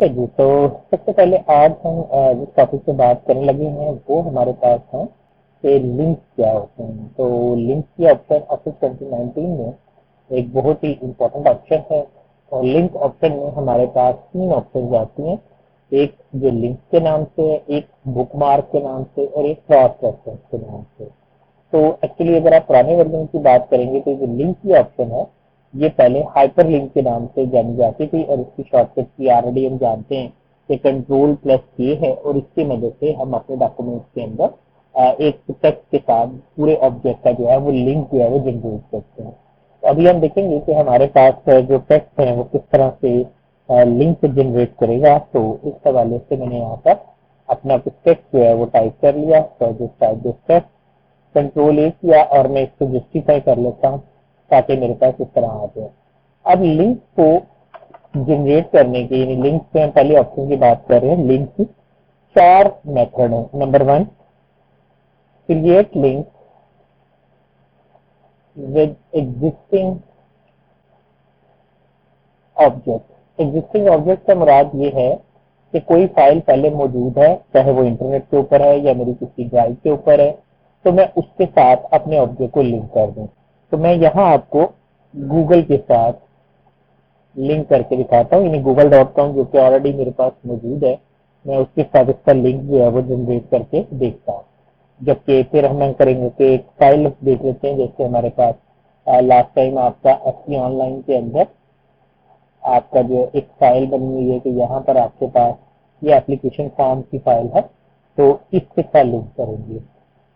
ठीक है जी। तो सबसे पहले आज हम जिस टॉपिक पे बात करने लगे हैं वो हमारे पास है कि लिंक क्या होते हैं। तो लिंक की ऑप्शन ऑफिस 2019 में एक बहुत ही इम्पोर्टेंट ऑप्शन है। और लिंक ऑप्शन में हमारे पास तीन ऑप्शन आती हैं। एक जो लिंक के नाम से है, एक बुकमार्क के नाम से और एक क्रॉस रेफरेंस के नाम से। तो एक्चुअली अगर आप पुराने वर्जन की बात करेंगे तो जो लिंक की ऑप्शन है ये पहले हाइपर लिंक के नाम से जानी जाती थी और इसकी शॉर्टकट की ऑलरेडी हम जानते हैं कि कंट्रोल प्लस के है और इसकी मदद से हम अपने डॉक्यूमेंट्स के अंदर एक टेक्स्ट के साथ पूरे ऑब्जेक्ट का जो है वो लिंक जो है वो जनरेट करते हैं। तो अभी हम देखेंगे कि हमारे पास जो टेक्स्ट है वो किस तरह से लिंक जनरेट करेगा। तो इस हवाले से मैंने यहाँ पर अपना कुछ टेक्स्ट जो है वो टाइप कर लिया। तो जो टेक्स्ट कंट्रोल ए किया और मैं इसको जस्टिफाई कर लेता हूँ ताकि मेरे पास इस तरह आ जाए। अब लिंक को जनरेट करने के यानी लिंक से हम पहले ऑप्शन की बात कर रहे हैं। लिंक की चार मेथड है। Number 1, create link with existing object. Existing object का मुराद ये है कि कोई फाइल पहले मौजूद है, चाहे वो इंटरनेट के ऊपर है या मेरी किसी ड्राइव के ऊपर है, तो मैं उसके साथ अपने ऑब्जेक्ट को लिंक कर दूं। तो मैं यहाँ आपको गूगल के साथ लिंक करके दिखाता हूँ, यानी google.com जो कि ऑलरेडी मेरे पास मौजूद है, मैं उसके साथ इसका लिंक जो है वो जनरेट करके देखता हूँ। जबकि फिर हम करेंगे कि एक फाइल देख लेते हैं। जैसे हमारे पास लास्ट टाइम आपका एसपी ऑनलाइन के अंदर आपका जो एक फाइल बनी हुई है कि यहाँ पर आपके पास ये एप्लीकेशन फॉर्म की फाइल है, तो इसके साथ लिंक करेंगे।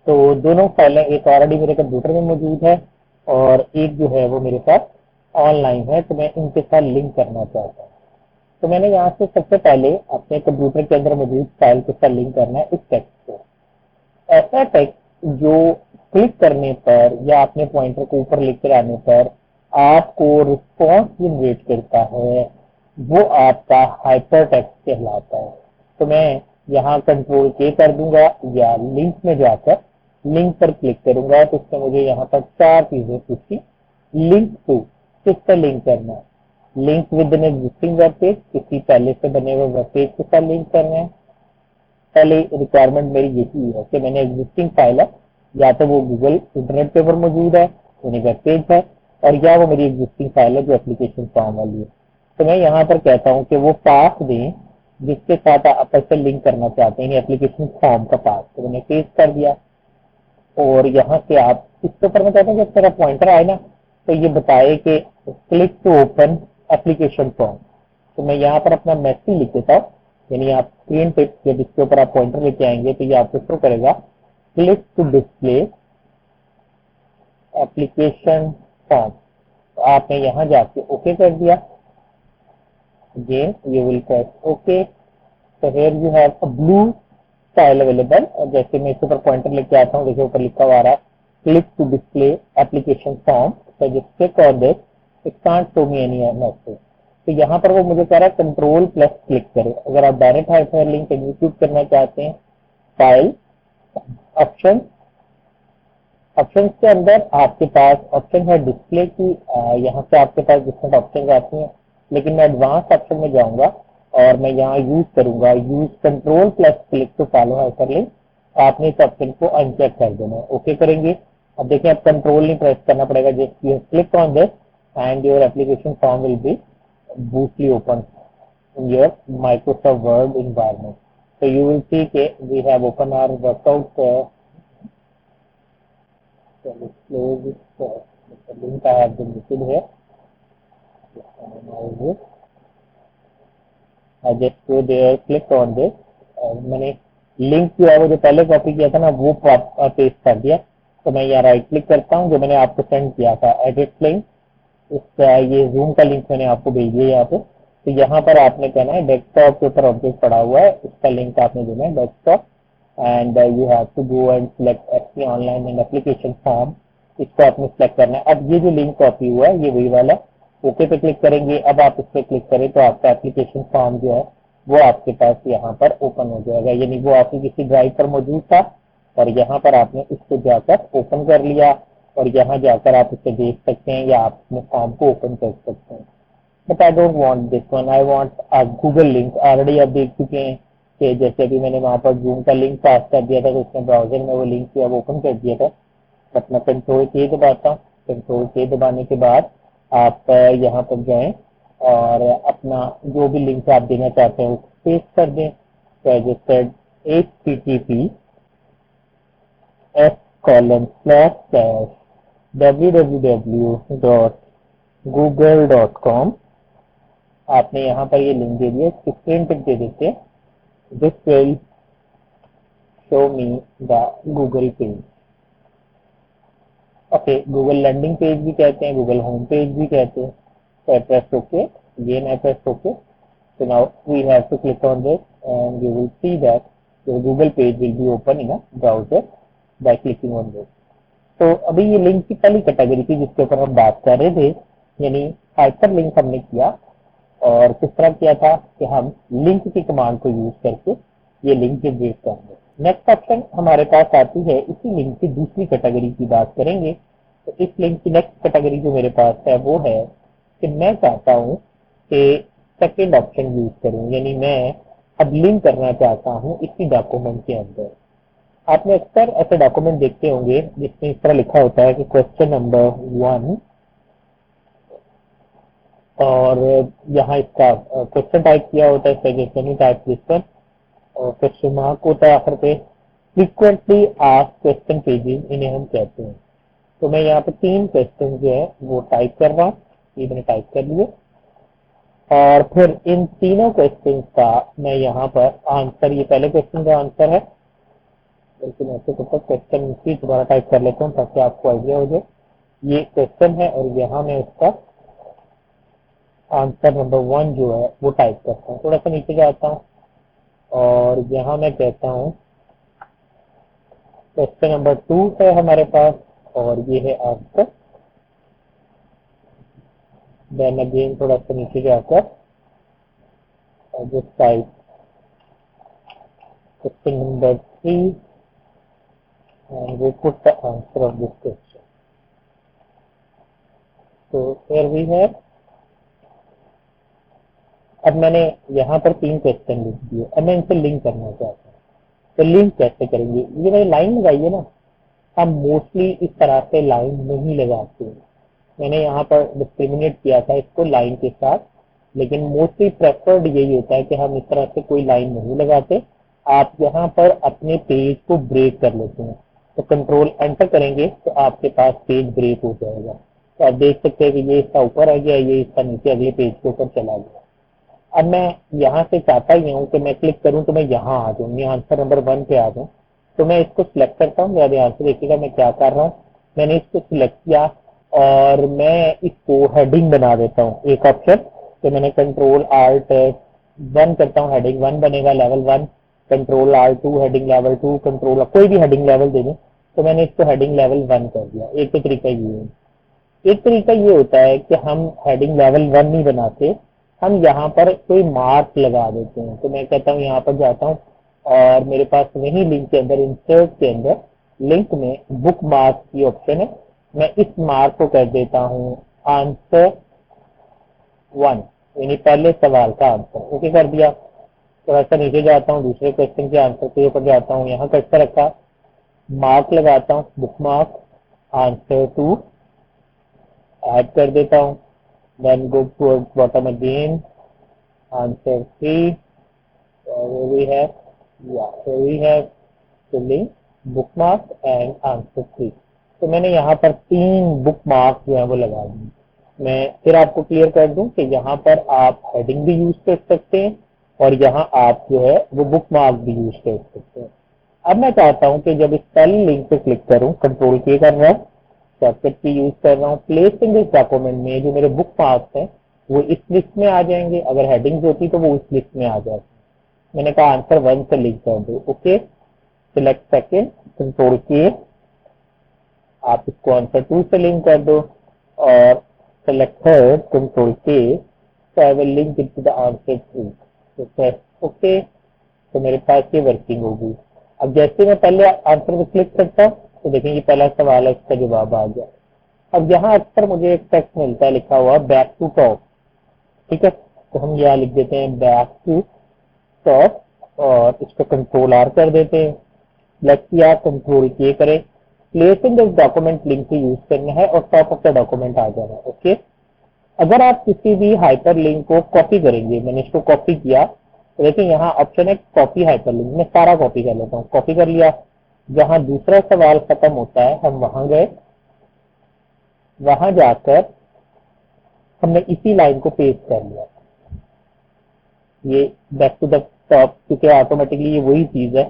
तो दोनों फाइलें एक ऑलरेडी मेरे कंप्यूटर में मौजूद है और एक जो है वो मेरे पास ऑनलाइन है, तो मैं इनके साथ लिंक करना चाहता हूँ। तो मैंने यहाँ से सबसे पहले अपने कंप्यूटर के अंदर मौजूद फाइल के साथ लिंक करना है इस टेक्स्ट को। ऐसा टेक्स्ट जो क्लिक करने पर या अपने पॉइंटर को ऊपर लेकर आने पर आपको रिस्पॉन्स जनरेट करता है, वो आपका हाइपर टेक्स्ट कहलाता है। तो मैं यहाँ कंट्रोल के कर दूंगा या लिंक में जाकर लिंक पर क्लिक करूंगा तो इससे मुझे यहाँ पर चार चीजें पूछी। लिंक टू, किस पर लिंक करना है। Link with an existing web page, किसी पहले से बने हुए वेब पेज के साथ लिंक करना है। पहले रिक्वायरमेंट मेरी यही है कि मैंने एग्जिस्टिंग फाइल है, या तो वो गूगल इंटरनेट पे पर मौजूद है यानी वेब पेज है, और या वो मेरी एग्जिस्टिंग फाइल है जो एप्लीकेशन फॉर्म वाली है। तो मैं यहाँ पर कहता हूँ कि वो पाथ दें जिसके साथ आप ऐसे लिंक करना चाहते हैं, एप्लीकेशन फॉर्म का पाथ। तो मैंने पेस्ट कर दिया और यहाँ से आप इसके ऊपर मैं कहता हूँ जब तेरा पॉइंटर आए ना तो ये बताए कि click to open application form. तो मैं यहाँ पर अपना मैसेज लिख देता हूँ, यानी आप स्क्रीन पे जब इसके ऊपर आप पॉइंटर लेके आएंगे तो ये आपको शो करेगा click to display application form. तो आपने यहाँ जाके ओके कर दिया। Again you will press okay. तो here you have a blue file available. और जैसे मैं इसके ऊपर पॉइंटर लेके आता हूँ, देखिए ऊपर लिखा हुआ आ रहा है click to display application form. तो just click on this, it can't show me any message. तो यहाँ पर वो मुझे कह रहा है कंट्रोल प्लस क्लिक करें। अगर आप डायरेक्ट हाइपर लिंक एग्जीक्यूट करना चाहते हैं, फाइल, ऑप्शन, ऑप्शन के अंदर आपके पास ऑप्शन है डिस्प्ले की। यहाँ से आपके पास डिफरेंट ऑप्शन आती हैं, लेकिन मैं एडवांस ऑप्शन में जाऊंगा और मैं यहाँ यूज करूंगा use control plus click to follow hyperlink. आपने इस ऑप्शन को अनचेक कर देना है, ओके करेंगे। अब देखिए अब कंट्रोल नहीं प्रेस करना पड़ेगा, just you click on this and your application form will be boostly open in your Microsoft Word environment. So you will see that we have opened our workout. So let's close this. The link I have been listed here. I just go there, click on this. मैंने link जो है वो जो पहले copy किया था ना वो पेस्ट कर दिया। तो मैं यहाँ राइट क्लिक करता हूँ, जो मैंने आपको सेंड किया था एडिट लिंक, इसका ये जूम का लिंक मैंने आपको भेज दिया यहाँ पे। तो यहाँ पर आपने कहना है डेस्कटॉप के ऊपर ऑब्जेक्ट पड़ा हुआ है, इसका लिंक आपने देना है desktop and you have to go and select SP online and application form. इसको आपने सिलेक्ट करना है। अब ये जो लिंक कॉपी हुआ है ये वही वाला, ओके पे क्लिक करेंगे। अब आप इस पर क्लिक करें तो आपका एप्लीकेशन फॉर्म जो है वो आपके पास यहाँ पर ओपन हो जाएगा, यानी वो आपकी किसी ड्राइव पर मौजूद था और यहाँ पर आपने इसको जाकर ओपन कर लिया और यहाँ जाकर आप इसे देख सकते हैं या आप अपने फॉर्म को ओपन कर सकते हैं। But I don't want this one, I want a Google link. Already आप देख चुके हैं कि जैसे अभी मैंने वहां पर जूम का लिंक पास कर दिया था तो उसने ब्राउजर में वो लिंक जो है वो ओपन कर दिया था। बट मैं कंट्रोल के दबाता हूँ। कंट्रोल के दबाने के बाद आप यहाँ पर जाएं और अपना जो भी लिंक आप देना चाहते हैं उसको पेस्ट कर दें। Registered https://www.google.com। आपने यहाँ पर ये लिंक दे दिया, इसकी स्क्रीन टिक दे देते हैं। This will show me the Google page. Okay, Google landing page भी कहते हैं, गूगल होम पेज भी कहते हैं। So I press OK. Again I press OK. So now we have to click on this and you will see that the Google page will be open in a browser by clicking on this. तो अभी ये link की पहली category थी जिसके ऊपर हम बात कर रहे थे, यानी हाइपर लिंक हमने किया। और किस तरह किया था कि हम लिंक की कमांड को यूज करके ये लिंक जनरेट करेंगे। नेक्स्ट ऑप्शन हमारे पास आती है, इसी लिंक की दूसरी कैटेगरी की बात करेंगे। तो इस लिंक की नेक्स्ट कैटेगरी जो मेरे पास है वो है कि मैं चाहता हूं कि सेकेंड ऑप्शन यूज करूं, यानी मैं अब लिंक करना चाहता हूं इसी डॉक्यूमेंट के अंदर। आपने अक्सर ऐसे डॉक्यूमेंट देखते होंगे जिसमें इस तरह लिखा होता है कि क्वेश्चन नंबर 1 और यहाँ इसका क्वेश्चन टाइप किया होता है, सजेशन टाइप क्वेश्चन और क्वेश्चन मार्क होता है आखिर पे। फ्रीक्वेंटली आस्क्ड क्वेश्चन पेजेस इन्हें हम कहते हैं। तो मैं यहाँ पे 3 क्वेश्चन जो है वो टाइप कर रहा हूँ, ये मैंने टाइप कर लिए और फिर इन तीनों क्वेश्चन का मैं यहाँ पर आंसर, ये पहले क्वेश्चन का आंसर है, लेकिन ऐसे तो क्वेश्चन की दोबारा टाइप कर लेता हूँ ताकि आपको आइडिया हो जाए। ये क्वेश्चन है और यहाँ मैं उसका आंसर नंबर 1 जो है वो टाइप करता हूँ। थोड़ा सा नीचे जाता हूँ और यहाँ मैं कहता हूँ क्वेश्चन नंबर 2 है हमारे पास और ये है आंसर। देन अगेन थोड़ा सा नीचे जाकर just type question number 3 and we put the answer of this question. So here we have, अब मैंने यहाँ पर 3 क्वेश्चन लिख दिए। अब मैं इनसे लिंक करना चाहता हूँ, तो लिंक कैसे करेंगे? ये मैंने लाइन लगाई है ना, हम मोस्टली इस तरह से लाइन नहीं लगाते। मैंने यहाँ पर डिस्क्रिमिनेट किया था इसको लाइन के साथ, लेकिन मोस्टली प्रेफर्ड यही होता है कि हम इस तरह से कोई लाइन नहीं लगाते। आप यहाँ पर अपने पेज को ब्रेक कर लेते हैं, तो कंट्रोल एंटर करेंगे तो आपके पास पेज ब्रेक हो जाएगा। तो आप देख सकते हैं कि ये इसका ऊपर आ गया, ये इसका नीचे अगले पेज के ऊपर चला गया। अब मैं यहाँ से चाहता ही हूँ कि मैं क्लिक करूँ तो मैं यहाँ आ जाऊँ, मैं आंसर नंबर 1 पे आ जाऊँ। तो मैं इसको सिलेक्ट करता हूँ। मेरा ध्यान से देखिएगा मैं क्या कर रहा हूँ, मैंने इसको सिलेक्ट किया और मैं इसको हेडिंग बना देता हूँ एक ऑप्शन। तो मैंने कंट्रोल आल्ट 1 करता हूँ, हेडिंग 1 बनेगा, level 1। Control alt 2 heading level 2, control कोई भी हेडिंग लेवल दे दें। तो मैंने इसको हेडिंग लेवल 1 कर दिया। एक तो तरीका ये है। एक तरीका ये होता है कि हम हेडिंग लेवल 1 नहीं बनाते, हम यहाँ पर कोई मार्क लगा देते हैं। तो मैं कहता हूँ यहाँ पर जाता हूँ और मेरे पास वही लिंक के अंदर, इंसर्ट के अंदर लिंक में बुक मार्क की ऑप्शन है। मैं इस मार्क को कर देता हूँ आंसर 1, यानी पहले सवाल का आंसर। ओके कर दिया। थोड़ा सा नीचे जाता हूँ, दूसरे क्वेश्चन के आंसर के ऊपर जाता हूँ, यहाँ कर्सर रखा, मार्क लगाता हूँ, बुक मार्क आंसर 2 ऐड कर देता हूँ। then go towards bottom again, answer 3, here we have, here we have filling bookmark and answer 3। तो मैंने यहाँ पर 3 बुक मार्क जो है वो लगा दी। मैं फिर आपको क्लियर कर दूं कि यहाँ पर आप हेडिंग भी यूज कर सकते हैं और यहाँ आप जो है वो बुक मार्क भी यूज कर सकते हैं। अब मैं चाहता हूँ कि जब इस पहली लिंक पे क्लिक करूँ, कंट्रोल के कर रहा हूँ, शॉर्टकट की यूज कर रहा हूँ, प्लेस इन दिस डॉक्यूमेंट में जो मेरे बुक मार्क्स हैं वो इस लिस्ट में आ जाएंगे। अगर हेडिंग्स होती तो वो उस लिस्ट में आ जाती। मैंने कहा आंसर 1 से लिंक कर दो। ओके, सिलेक्ट सेकेंड, कंट्रोल के, आप इसको आंसर 2 से लिंक कर दो और सेलेक्ट थर्ड, कंट्रोल के, so I will link it to the answer 3। तो प्रेस ओके, तो मेरे पास ये वर्किंग होगी। अब जैसे मैं पहले आंसर पे क्लिक करता हूँ तो देखें ये पहला सवाल है, इसका जवाब आ गया। अब यहाँ अक्सर मुझे एक टेक्स्ट मिलता है लिखा हुआ बैक टू टॉप। ठीक है, तो हम यहाँ लिख देते हैं बैक टू टॉप और इसको कंट्रोल आर कर देते हैं, सेलेक्ट किया, कंट्रोल के करें, place in this document link से यूज करना है और टॉप ऑफ द डॉक्यूमेंट आ जाना है। ओके, अगर आप किसी भी हाइपर लिंक को कॉपी करेंगे, मैंने इसको कॉपी किया तो देखिए यहाँ ऑप्शन है कॉपी हाइपर लिंक, मैं सारा कॉपी कर लेता हूँ, कॉपी कर लिया, जहां दूसरा सवाल खत्म होता है हम वहां गए, वहां जाकर हमने इसी लाइन को पेस्ट कर लिया, ये बैक टू द टॉप, क्योंकि ऑटोमेटिकली ये वही चीज है,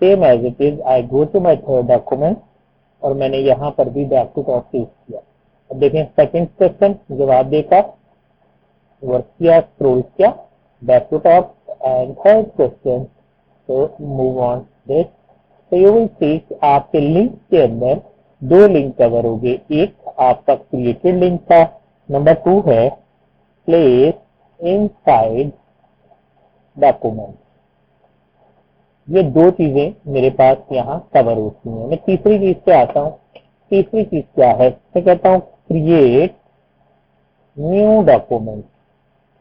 same as it is. I go to my third document और मैंने यहाँ पर भी बैक टू टॉप पेस्ट किया। अब देखें सेकंड क्वेश्चन, जवाब देखा, वर्क किया, स्क्रॉल किया, back to top and third question, तो मूव ऑन दिस। तो यू विल सी आपके लिंक के अंदर दो लिंक कवर हो गए, एक आपका क्रिएटेड लिंक था, नंबर 2 है प्लेस इनसाइड डॉक्यूमेंट। ये दो चीजें मेरे पास यहाँ कवर होती हैं। मैं तीसरी चीज पे आता हूँ, तीसरी चीज क्या है, मैं कहता हूँ क्रिएट न्यू डॉक्यूमेंट।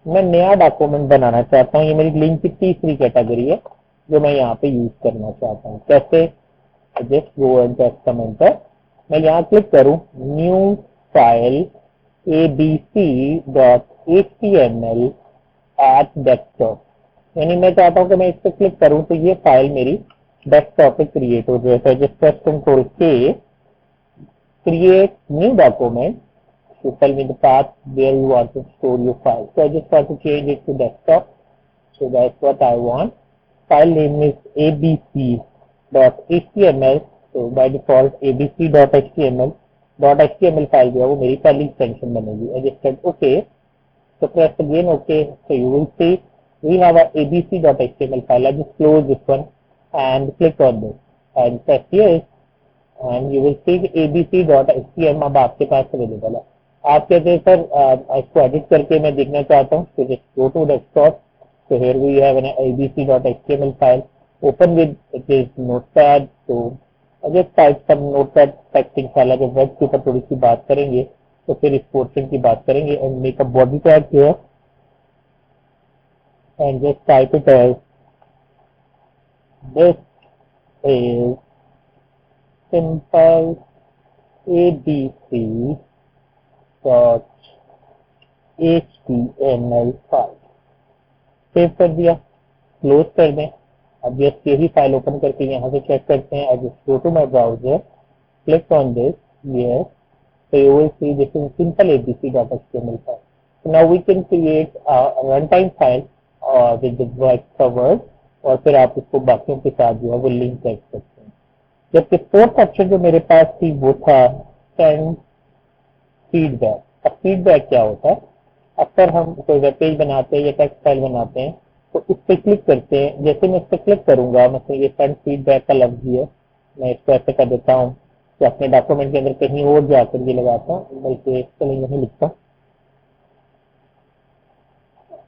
मैं नया डॉक्यूमेंट बनाना चाहता हूँ, ये मेरी लिंक की तीसरी कैटेगरी है जो मैं यहाँ पे यूज करना चाहता हूँ। कैसे, just go and press comment पर, मैं यहाँ क्लिक करूँ new file abc.html eight desktop, यानी मैं चाहता हूँ कि मैं इस पर क्लिक करूँ तो ये फाइल मेरी डेस्कटॉप पे क्रिएट हो जाए। जस्ट प्रेस कंट्रोल के, create new document, to tell me the path where you want to store your file. So I just want to change it to desktop. So that's what I want. File name is abc.html. So by default abc.html. .html file जो है वो मेरी पहली extension बनेगी. I just said okay. So press again okay. So you will see we have a abc.html file. I just close this one and click on this and press yes. And you will see abc.html अब आपके पास available है। आप कहते हैं sir इसको edit करके मैं देखना चाहता हूँ, तो just go to desktop, so here we have an abc.html file, open with it is notepad, so I just type some notepad texting file। जब वेब के ऊपर थोड़ी सी बात करेंगे तो फिर इस पोर्शन की बात करेंगे, and make a body tag here and just type it as this is simple abc.html file, save कर दिया, क्लोज कर दें। अब जस्ट यही फाइल ओपन करके यहाँ से चेक करते हैं। अब go to my browser, click on this, yes, so you will see this is simple abc.html file. So now we can create a runtime file with the work covered, और फिर आप इसको बाकियों के साथ जो है वो लिंक कर सकते हैं। जबकि फोर्थ ऑप्शन जो मेरे पास थी वो था सेंड फीडबैक। अब फीडबैक क्या होता है, अक्सर हम कोई वेब पेज बनाते हैं या टेक्स्ट फाइल बनाते हैं तो इस पर क्लिक करते हैं, जैसे मैं इस पर क्लिक करूंगा, मतलब ये सेंड फीडबैक का लफ्ज है, मैं इसको ऐसे कर देता हूँ कि अपने डॉक्यूमेंट के अंदर कहीं और जाकर ये लगाता हूँ, बल्कि चलो यहीं लिखता हूँ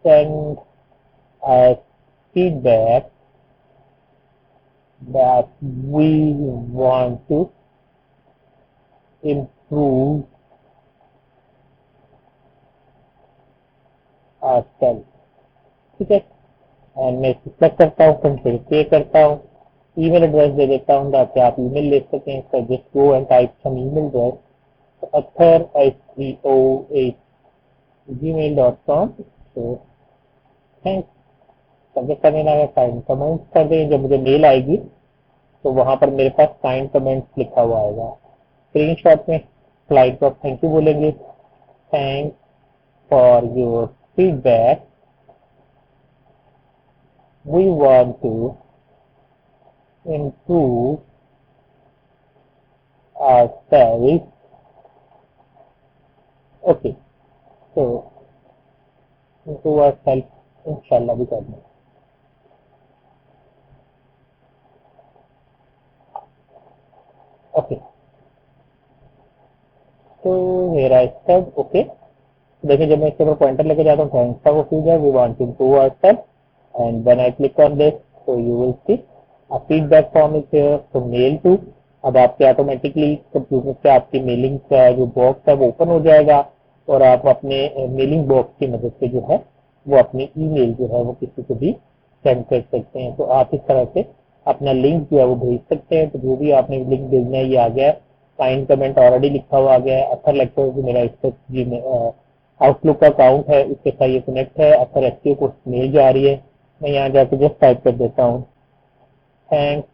send feedback that we want to improve ourselves। ठीक है, एंड मैं सिलेक्ट करता हूँ, कंट्रोल पे करता हूँ, ईमेल एड्रेस दे देता हूँ ताकि आप ईमेल ले सकें। So just go and type some email address, athar@gmail.com। So thanks, subject करने लगा साइन कमेंट्स कर दें, जब मुझे मेल आएगी तो वहां पर मेरे पास साइन कमेंट्स लिखा हुआ आएगा। स्क्रीनशॉट में स्लाइड पर थैंक यू बोलेंगे, thanks for your feedback, we want to improve ourselves। Okay, तो improve ourselves इंशाल्लाह भी करना। ओके, तो मेरा स्टेप ओके, देखिए जब मैं इसके ऊपर पॉइंटर लेके जाता हूँ thanks for feedback, we want to improve ourselves, and when I click on this, so you will see a feedback form is here, so mail to। अब आपके ऑटोमेटिकली कंप्यूटर से आपकी मेलिंग का जो बॉक्स है वो ओपन हो जाएगा, और आप अपने मेलिंग बॉक्स की मदद से जो है वो अपनी ईमेल जो है वो किसी को भी सेंड कर सकते हैं। तो आप इस तरह से अपना लिंक जो है वो भेज सकते हैं। तो जो भी आपने लिंक भेजना है ये आ गया है, फाइन कमेंट ऑलरेडी लिखा हुआ आ गया है। अथर लेक्चर जो मेरा इस पर जी आउटलुक का अकाउंट है इसके साथ ये कनेक्ट है। अथर एसक्यू को मेल जा रही है, मैं यहाँ जाके जस्ट टाइप कर देता हूँ, thanks,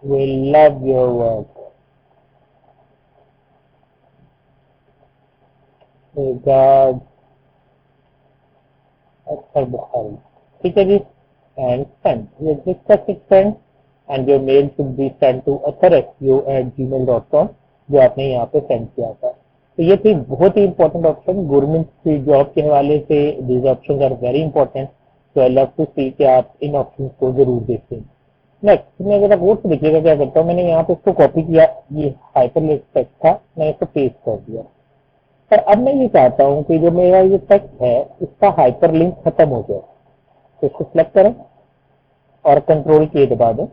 we love your work, regard Akhtar Bukhari. ठीक है जी, एंड सेंड, ये just send and your mail should be send to atharsqu@gmail.com जो आपने यहाँ पे सेंड किया था। तो ये थी बहुत ही इंपॉर्टेंट ऑप्शन गवर्नमेंट की जॉब के हवाले से। These option are very important, तो आई लव टू सी कि आप इन ऑप्शन को जरूर देखें। नेक्स्ट मैं अगर कोड से देखिएगा क्या करता हूँ, मैंने यहाँ पे इसको कॉपी किया, ये हाइपरलिंक टेक्स्ट था, मैं इसको पेस्ट कर दिया। पर अब मैं ये चाहता हूँ कि जो मेरा ये टेक्स्ट है इसका हाइपरलिंक खत्म हो जाए। तो इसको सिलेक्ट करें और कंट्रोल की दबा दें।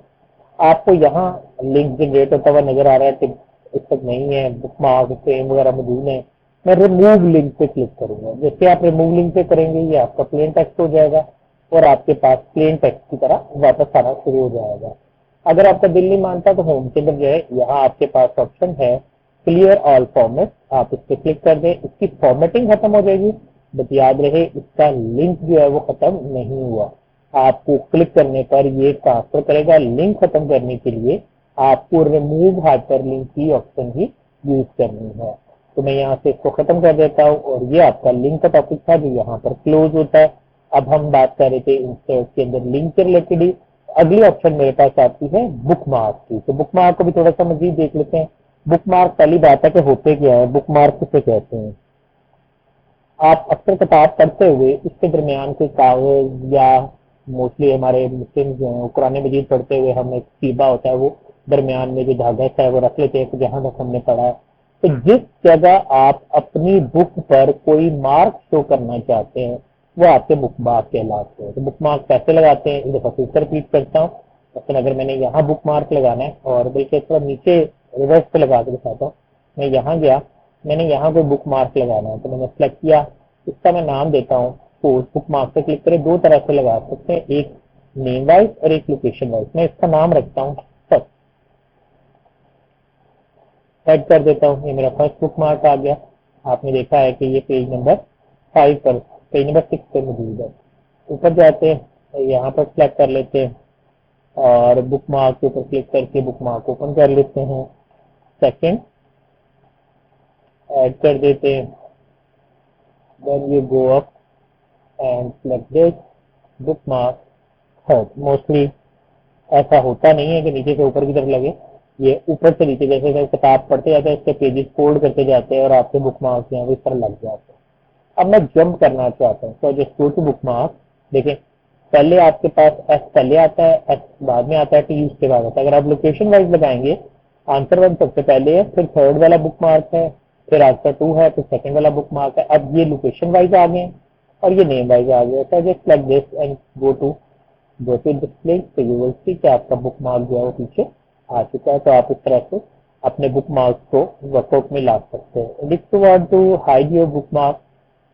आपको यहाँ लिंक जनरेट होता हुआ नजर आ रहा है कि इस तक नहीं है, बुकमार्क फ्रेम वगैरह मौजूद है। मैं रिमूव लिंक पे क्लिक करूंगा। जैसे आप रिमूव लिंक पे करेंगे ये आपका प्लेन टेक्स्ट हो जाएगा और आपके पास प्लेन टेक्स्ट की तरह वापस आना शुरू हो जाएगा। अगर आपका दिल नहीं मानता तो होम के अंदर जो है यहाँ आपके पास ऑप्शन है क्लियर ऑल फॉर्मेट, आप इस पर क्लिक कर दें, इसकी फॉर्मेटिंग खत्म हो जाएगी। बट याद रहे इसका लिंक जो है वो खत्म नहीं हुआ। आपको क्लिक करने पर ये ट्रांसफर करेगा। लिंक खत्म करने के लिए आपको रिमूव हाइपरलिंक की ऑप्शन ही यूज करनी है। तो मैं यहाँ से इसको खत्म कर देता हूँ और ये आपका लिंक का टॉपिक था जो यहाँ पर क्लोज होता है। अब हम बात कर रहे थे इंसर्ट के अंदर लिंक के रिलेटेड ही। अगली ऑप्शन मेरे पास आती है बुकमार्क की। तो बुकमार्क को भी थोड़ा सा मजीद देख लेते हैं। बुकमार्क पहली बात है कि होते क्या है, बुकमार्क किसे कहते हैं। आप अक्सर किताब पढ़ते हुए इसके दरमियान कोई कागज या मोस्टली हमारे मुस्लिम जो है कुरान मजीद पढ़ते हुए हमें सीबा होता है वो दरमियान में जो धागा है वो रख लेते हैं कि जहां तक हमने पढ़ा है। तो जिस जगह आप अपनी बुक पर कोई मार्क शो करना चाहते हैं वो आपके बुक मार्क कहलाते हैं। तो बुक मार्क कैसे लगाते हैं, एक दफा फिर से रिपीट करता हूँ। मतलब अगर मैंने यहाँ बुक मार्क लगाना है और बल्कि थोड़ा नीचे रिवर्स पे लगा के दिखाता हूँ। मैं यहाँ गया, मैंने यहाँ कोई बुक मार्क लगाना है तो मैंने सेलेक्ट किया, इसका मैं नाम देता हूँ पोस्ट। बुक मार्क पे क्लिक करें, दो तरह से लगा सकते हैं, एक नेम वाइज और एक लोकेशन वाइज। मैं इसका नाम रखता हूँ फर्स्ट, ऐड कर देता हूँ। ये मेरा फर्स्ट बुक मार्क आ गया। आपने देखा है कि ये पेज नंबर 5 पर, पेज नंबर 6 पे मौजूद है। ऊपर जाते हैं, यहाँ पर सेलेक्ट कर लेते हैं और बुक मार्क के ऊपर क्लिक करके बुक मार्क ओपन कर लेते हैं। सेकंड ऐड कर देते हैं, then you go up and select this bookmark third. Mostly ऐसा होता नहीं है कि नीचे से ऊपर की तरफ लगे, ये ऊपर से नीचे जैसे जैसे किताब पढ़ते जाते हैं इसके पेजेस फोल्ड करते जाते हैं और आपके बुक मार्क्स यहाँ इस तरह लग जाते हैं। अब मैं जंप करना चाहता हूँ तो just go to bookmark. देखें पहले आपके पास एस पहले आता है, एस बाद में आता है, टी उसके बाद आता है। अगर आप लोकेशन वाइज लगाएंगे आंसर वन सबसे पहले है, फिर थर्ड वाला बुक मार्क है, फिर आंसर 2 है, फिर सेकंड वाला बुक मार्क है। अब ये लोकेशन वाइज आ गए और ये नेम वाइज आ गया। तो just like this and go to display, तो यू विल सी कि आपका बुक मार्क जो है वो पीछे आ चुका है। तो आप इस तरह से अपने बुक मार्क्स को वर्कआउट में ला सकते हैं। If you want to hide your book mark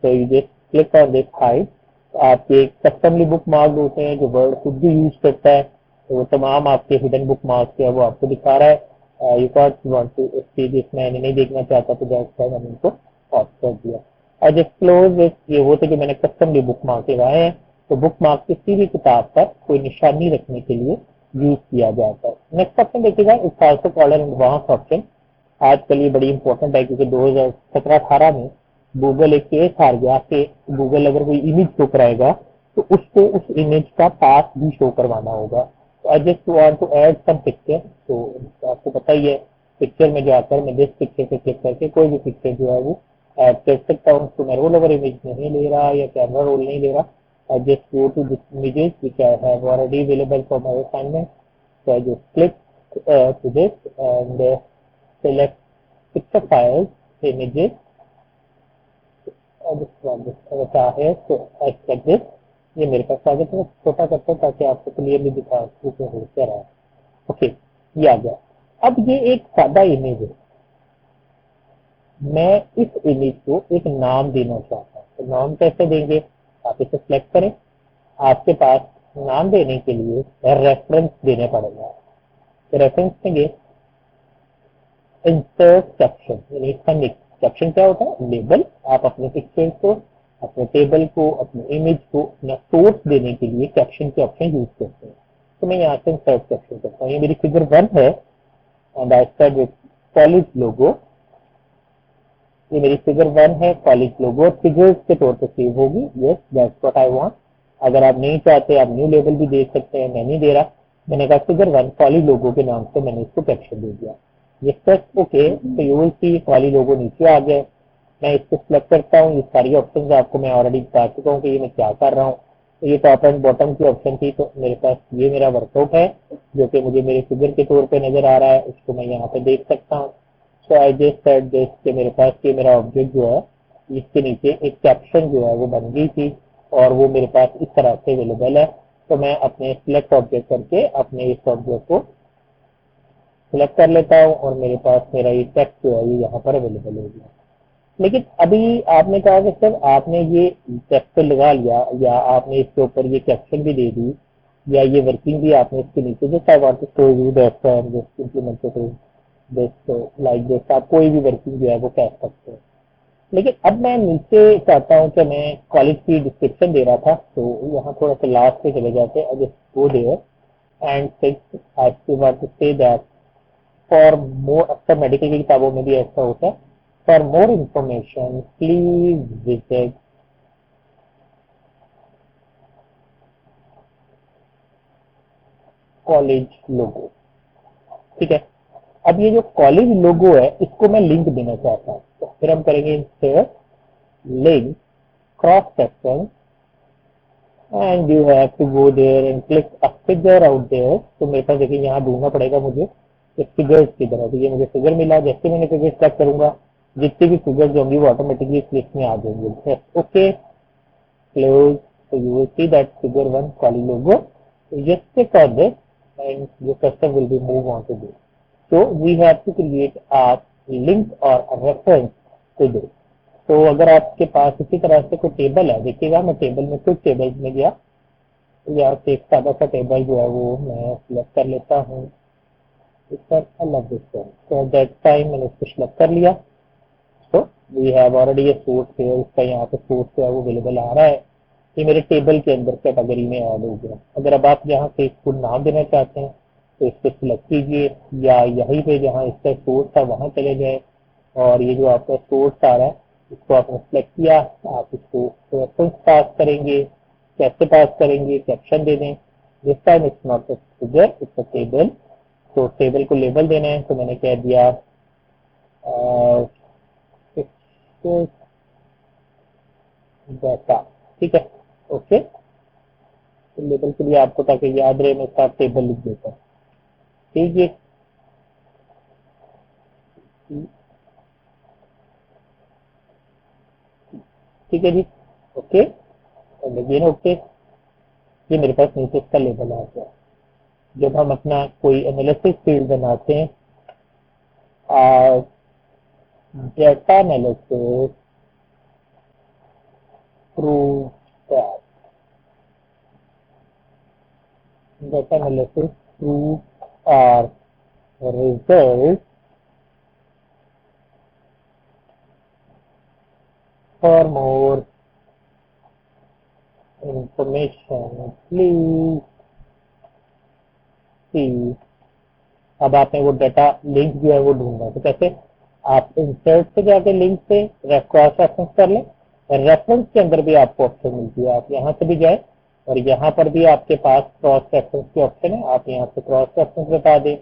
तो you just click on this hide. आपके कस्टमली बुक मार्क होते हैं जो वर्ड खुद भी यूज करता है, तो वो तमाम आपके हिडन बुक मार्क्स है वो आपको दिखा रहा है। You can't want to see this, मैं नहीं देखना चाहता तो जस्ट मैंने इनको ऑफ कर दिया। और जस्ट क्लोज दिस, ये वो थे जो मैंने कस्टमली बुक मार्क लगाए हैं। तो बुक मार्क किसी भी किताब पर कोई निशानी रखने के लिए यूज किया जाता है। नेक्स्ट ऑप्शन देखिएगा, it's also called an advance option. आजकल ये बड़ी इंपॉर्टेंट है क्योंकि 2017-18 में गूगल एक केस हार गया कि गूगल अगर कोई इमेज शो कराएगा तो उसको उस इमेज का पाथ भी शो करवाना होगा। तो I just want to add some picture. तो आपको पता ही है पिक्चर में जाकर मैं दिस पिक्चर पे क्लिक करके कोई भी पिक्चर जो है वो ऐड कर सकता हूँ। तो मैं रोल ओवर इमेज नहीं ले रहा या कैमरा रोल नहीं ले रहा। I just go to this images which I have already available for my assignment. So I just click to this and select picture files, images. This one, this avatar है, so I select this. ये मेरे पास आ गया, तो छोटा करते हैं ताकि आपको क्लियरली दिखा सकूं कि हो क्या रहा है। ओके, ये आ गया। अब ये एक सादा इमेज है, मैं इस इमेज को एक नाम देना चाहता हूँ, तो नाम कैसे देंगे? आप इसे सिलेक्ट करें। आपके पास नाम देने के लिए रेफरेंस देने पड़ेगा। तो रेफरेंस देंगे इंसर्ट कैप्शन, यानी इसका कैप्शन क्या होता है? लेबल। आप अपने पिक्चर को, अपने टेबल को, अपने इमेज को अपना सोर्स देने के लिए कैप्शन के ऑप्शन यूज करते हैं। तो मैं यहाँ से इंसर्ट कैप्शन करता हूँ। ये मेरी फिगर 1 है and I start with college logo. ये मेरी फिगर 1 है, कॉलेज लोगो फिगर्स के तौर पर सेव होगी। Yes, that's what I want. अगर आप नहीं चाहते, आप न्यू लेबल भी दे सकते हैं, मैं नहीं दे रहा। मैंने कहा फिगर 1 कॉलेज लोगो के नाम से मैंने इसको कैप्शन दे दिया। ये प्रेस ओके, तो यू विल सी कॉलेज लोगो नीचे आ गया। मैं इसको सिलेक्ट करता हूँ। ये सारी ऑप्शन आपको मैं ऑलरेडी बता चुका हूँ कि ये मैं क्या कर रहा हूँ। तो ये टॉप एंड बॉटम की ऑप्शन थी, तो मेरे पास ये मेरा वर्कआउट है जो कि मुझे मेरे फिगर के तौर पे नजर आ रहा है। उसको मैं यहाँ पे देख सकता हूँ। सो आई जस्ट सेड दिस कि मेरे पास ये मेरा ऑब्जेक्ट जो है, इसके नीचे एक कैप्शन जो है वो बन गई थी और वो मेरे पास इस तरह से अवेलेबल है। तो मैं अपने सिलेक्ट ऑब्जेक्ट करके अपने इस ऑब्जेक्ट को सिलेक्ट कर लेता हूँ और मेरे पास मेरा ये टेक्स्ट जो है ये यहाँ पर अवेलेबल हो गया। लेकिन अभी आपने कहा कि सर आपने ये टेक्स्ट लगा लिया या आपने इसके ऊपर ये कैप्शन भी दे दी या ये वर्किंग भी आपने इसके नीचे, just I want to show you that just implemented this like this. आप कोई भी वर्किंग जो है वो कह सकते हैं। लेकिन अब मैं नीचे चाहता हूँ कि मैं कॉलेज की डिस्क्रिप्शन दे रहा था, तो यहाँ थोड़ा सा लास्ट पे चले जाते हैं। I just go there and I want to say that for more, अक्सर मेडिकल की किताबों में भी ऐसा होता है, for more information please visit college logo. ठीक है। अब ये जो कॉलेज लोगो है इसको मैं लिंक देना चाहता हूँ, तो फिर हम करेंगे insert link cross section and you have to go there and click a figure out there. तो मेरे पास देखिए यहाँ ढूंढना पड़ेगा मुझे कि फिगर्स की तरह। तो ये मुझे फिगर मिला। जैसे मैंने फिगर सेलेक्ट करूंगा, जितनी भी फिगर्स होंगी वो ऑटोमेटिकली इस लिस्ट में आ जाएंगे। Okay, close. So you will see that figure 1 poly logo. So just click on this and your cursor will be moved on to this. So we have to create a link or a reference to this. तो अगर आपके पास इसी तरह से कोई table है, देखिएगा मैं टेबल में कुछ टेबल्स में गया, तो यहाँ से एक सादा सा टेबल जो है वो मैं सिलेक्ट कर लेता हूँ। इस पर अलग दिखता है, तो दैट टाइम मैंने इसको सिलेक्ट कर लिया। तो वी हैव ऑलरेडी ये सोर्स है, उसका यहाँ पे सोर्स जो है वो अवेलेबल आ रहा है। ये मेरे टेबल के अंदर कैटेगरी में ऐड हो गया। अगर अब आप यहाँ से इसको नाम देना चाहते हैं तो इसको सिलेक्ट कीजिए या यहीं पे जहाँ इसका सोर्स था वहां चले जाए और ये जो आपका सोर्स आ रहा है इसको आपने सिलेक्ट किया, आप इसको रेफरेंस पास करेंगे। कैसे पास करेंगे? कैप्शन दे दें। This time it's not a figure, it's a table. तो टेबल को लेबल देना है, तो मैंने कह दिया डाटा। ठीक है, ओके। तो लेबल के लिए आपको ताकि याद रहे मैं इसका टेबल लिख देता हूँ। ठीक है, ठीक है जी, ओके। And again okay. ये मेरे पास नीचे इसका लेबल आ गया। जब हम अपना कोई एनालिसिस फील्ड बनाते हैं, data analysis through data analysis through our result for more information please see. अब आपने वो डाटा लिंक जो है वो ढूंढना है, तो कैसे? आप इंसर्ट से जाके लिंक से क्रॉस रेफरेंस कर लें। रेफरेंस के अंदर भी आपको ऑप्शन मिलती है, आप यहाँ से भी जाए और यहाँ पर भी आपके पास क्रॉस रेफरेंस की ऑप्शन है। आप यहाँ से क्रॉस रेफरेंस बता दें,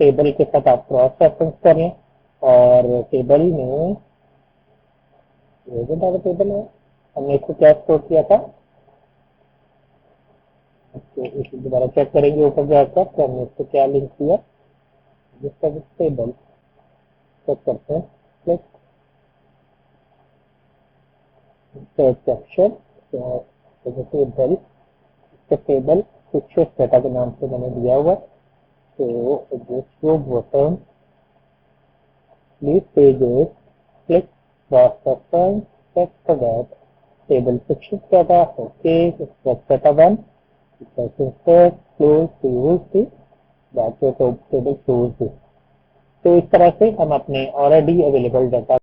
टेबल के साथ आप क्रॉस रेफरेंस कर लें और टेबल में टेबल है, हमने इसको क्या स्टोर किया था। तो इसको दोबारा चेक करेंगे ऊपर जाकर तो हमने इसको क्या लिंक किया, जिसका टेबल चेक करते हैं। क्लिक सेक्शन टेबल, टेबल कुछ डाटा के नाम से मैंने दिया हुआ। तो जो button please pages click cross reference, check for that table section क्या था, okay structure 1 close to use the that table close. तो इस तरह से हम अपने ऑलरेडी अवेलेबल डाटा